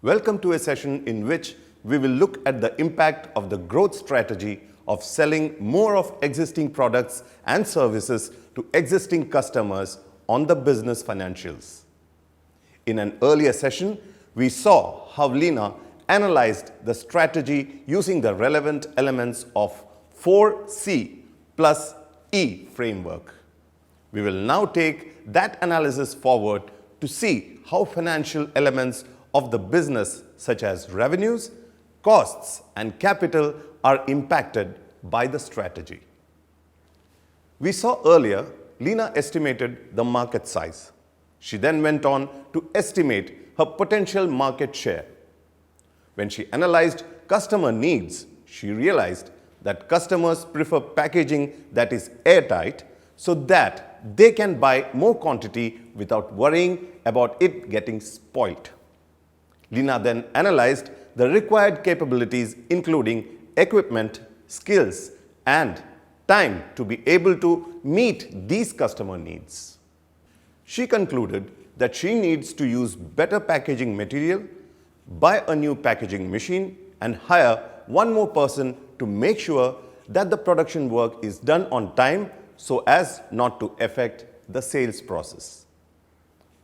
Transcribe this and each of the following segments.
Welcome to a session in which we will look at the impact of the growth strategy of selling more of existing products and services to existing customers on the business financials. In an earlier session, we saw how Lena analyzed the strategy using the relevant elements of 4C plus E framework. We will now take that analysis forward to see how financial elements of the business such as revenues, costs and capital are impacted by the strategy. We saw earlier Lena estimated the market size. She then went on to estimate her potential market share. When she analyzed customer needs, she realized that customers prefer packaging that is airtight so that they can buy more quantity without worrying about it getting spoiled. Lena then analyzed the required capabilities including equipment, skills and time to be able to meet these customer needs. She concluded that she needs to use better packaging material, buy a new packaging machine and hire one more person to make sure that the production work is done on time so as not to affect the sales process.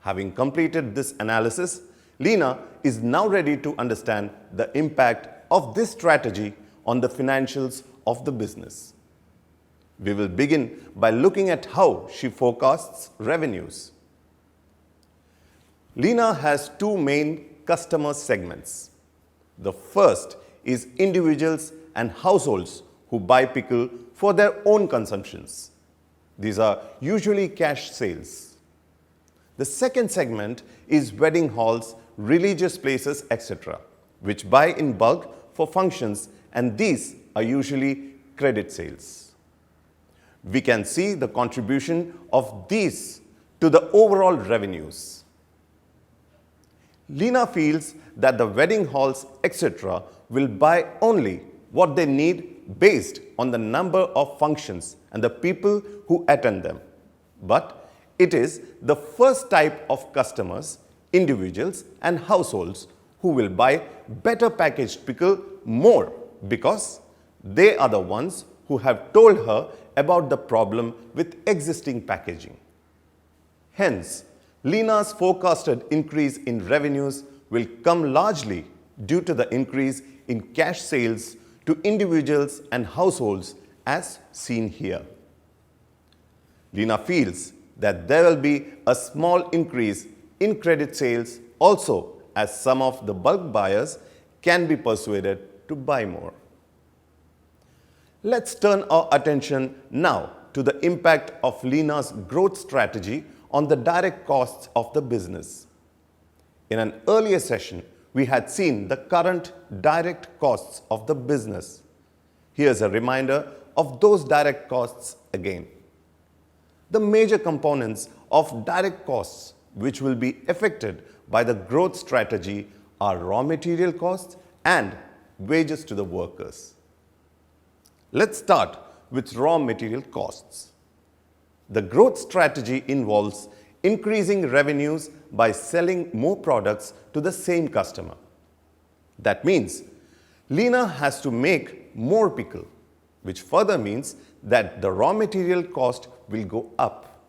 Having completed this analysis, Lena is now ready to understand the impact of this strategy on the financials of the business. We will begin by looking at how she forecasts revenues. Lena has two main customer segments. The first is individuals and households who buy pickle for their own consumptions. These are usually cash sales. The second segment is wedding halls, religious places, etc., which buy in bulk for functions, and these are usually credit sales. We can see the contribution of these to the overall revenues. Lena feels that the wedding halls, etc., will buy only what they need based on the number of functions and the people who attend them. But it is the first type of customers, individuals and households, who will buy better packaged pickle more because they are the ones who have told her about the problem with existing packaging. Hence, Lena's forecasted increase in revenues will come largely due to the increase in cash sales to individuals and households as seen here. Lena feels that there will be a small increase in credit sales also as some of the bulk buyers can be persuaded to buy more. Let's turn our attention now to the impact of Lena's growth strategy on the direct costs of the business. In an earlier session, we had seen the current direct costs of the business. Here's a reminder of those direct costs again. The major components of direct costs which will be affected by the growth strategy are raw material costs and wages to the workers. Let's start with raw material costs. The growth strategy involves increasing revenues by selling more products to the same customer. That means Lena has to make more pickle, which further means that the raw material cost will go up.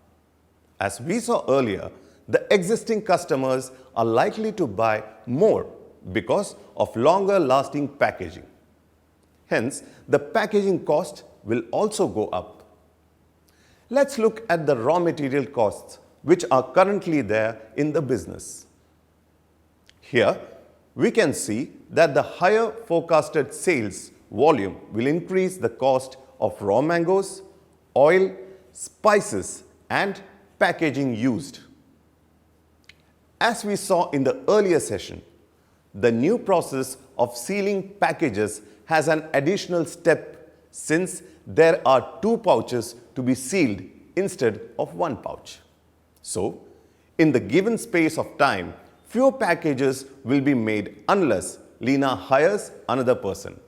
As we saw earlier, the existing customers are likely to buy more because of longer lasting packaging. Hence, the packaging cost will also go up. Let's look at the raw material costs which are currently there in the business. Here, we can see that the higher forecasted sales volume will increase the cost of raw mangoes, oil, spices and packaging used. As we saw in the earlier session, the new process of sealing packages has an additional step since there are 2 pouches to be sealed instead of 1 pouch. So, in the given space of time, fewer packages will be made unless Lena hires another person.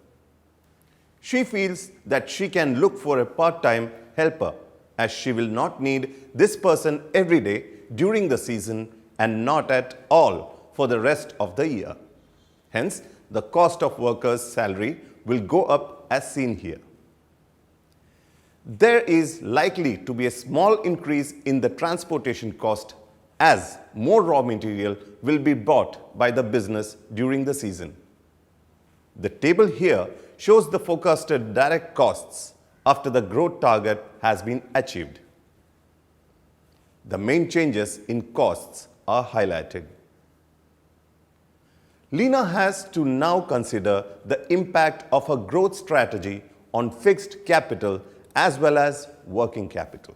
She feels that she can look for a part-time helper as she will not need this person every day during the season and not at all for the rest of the year. Hence, the cost of workers' salary will go up as seen here. There is likely to be a small increase in the transportation cost as more raw material will be bought by the business during the season. The table here shows the forecasted direct costs after the growth target has been achieved. The main changes in costs are highlighted. Lina has to now consider the impact of her growth strategy on fixed capital as well as working capital.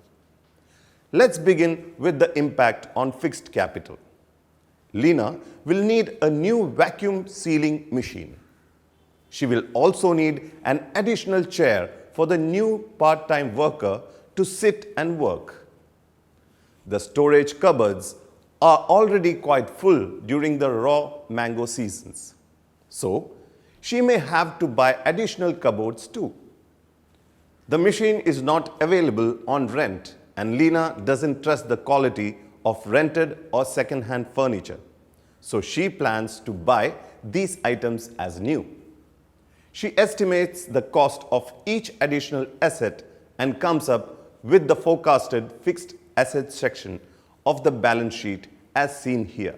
Let's begin with the impact on fixed capital. Lina will need a new vacuum sealing machine. She will also need an additional chair for the new part-time worker to sit and work. The storage cupboards are already quite full during the raw mango seasons. So, she may have to buy additional cupboards too. The machine is not available on rent and Lina doesn't trust the quality of rented or second-hand furniture. So she plans to buy these items as new. She estimates the cost of each additional asset and comes up with the forecasted fixed assets section of the balance sheet as seen here.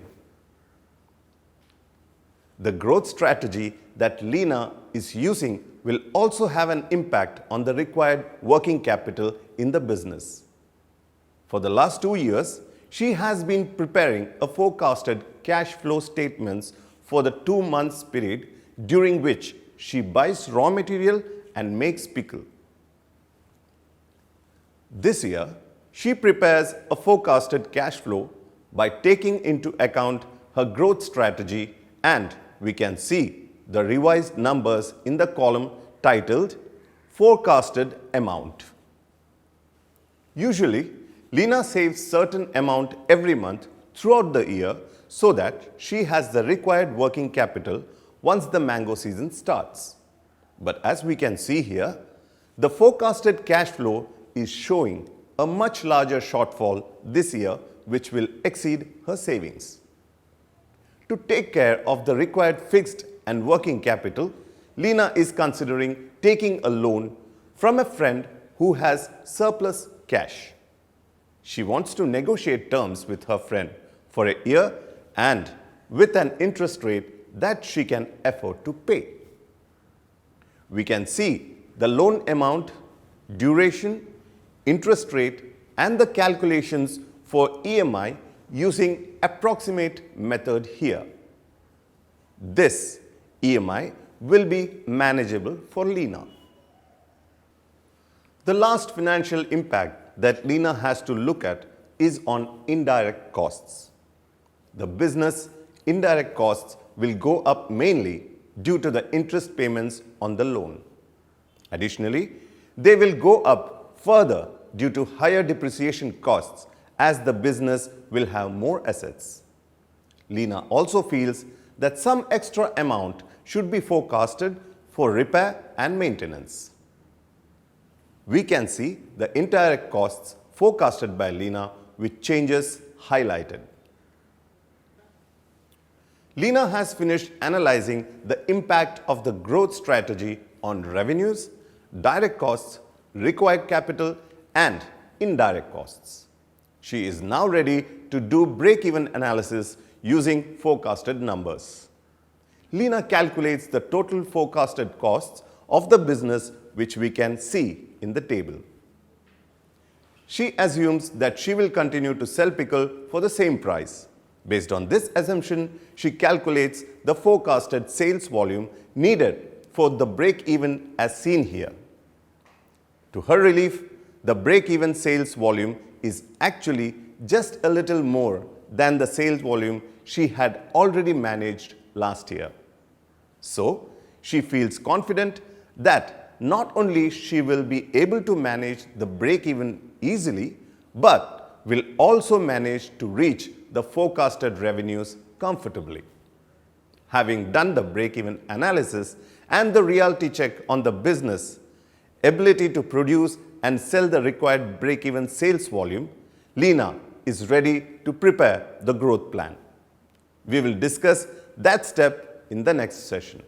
The growth strategy that Lina is using will also have an impact on the required working capital in the business. For the last 2 years, she has been preparing a forecasted cash flow statements for the 2 months period during which she buys raw material and makes pickle. This year, she prepares a forecasted cash flow by taking into account her growth strategy, and we can see the revised numbers in the column titled Forecasted Amount. Usually, Lina saves certain amount every month throughout the year so that she has the required working capital once the mango season starts. But as we can see here, the forecasted cash flow is showing a much larger shortfall this year, which will exceed her savings. To take care of the required fixed and working capital, Lina is considering taking a loan from a friend who has surplus cash. She wants to negotiate terms with her friend for a year and with an interest rate that she can afford to pay. We can see the loan amount, duration, interest rate, and the calculations for EMI using approximate method here. This EMI will be manageable for Lina. The last financial impact that Lina has to look at is on indirect costs. The business indirect costs will go up mainly due to the interest payments on the loan. Additionally, they will go up further due to higher depreciation costs as the business will have more assets. Lina also feels that some extra amount should be forecasted for repair and maintenance. We can see the indirect costs forecasted by Lina with changes highlighted. Lina has finished analyzing the impact of the growth strategy on revenues, direct costs, required capital, and indirect costs. She is now ready to do break-even analysis using forecasted numbers. Lina calculates the total forecasted costs of the business, which we can see in the table. She assumes that she will continue to sell pickle for the same price. Based on this assumption, she calculates the forecasted sales volume needed for the break-even as seen here. To her relief, the break-even sales volume is actually just a little more than the sales volume she had already managed last year. So, she feels confident that not only she will be able to manage the break-even easily, but will also manage to reach the forecasted revenues comfortably. Having done the break-even analysis and the reality check on the business ability to produce and sell the required break-even sales volume, Lina is ready to prepare the growth plan. We will discuss that step in the next session.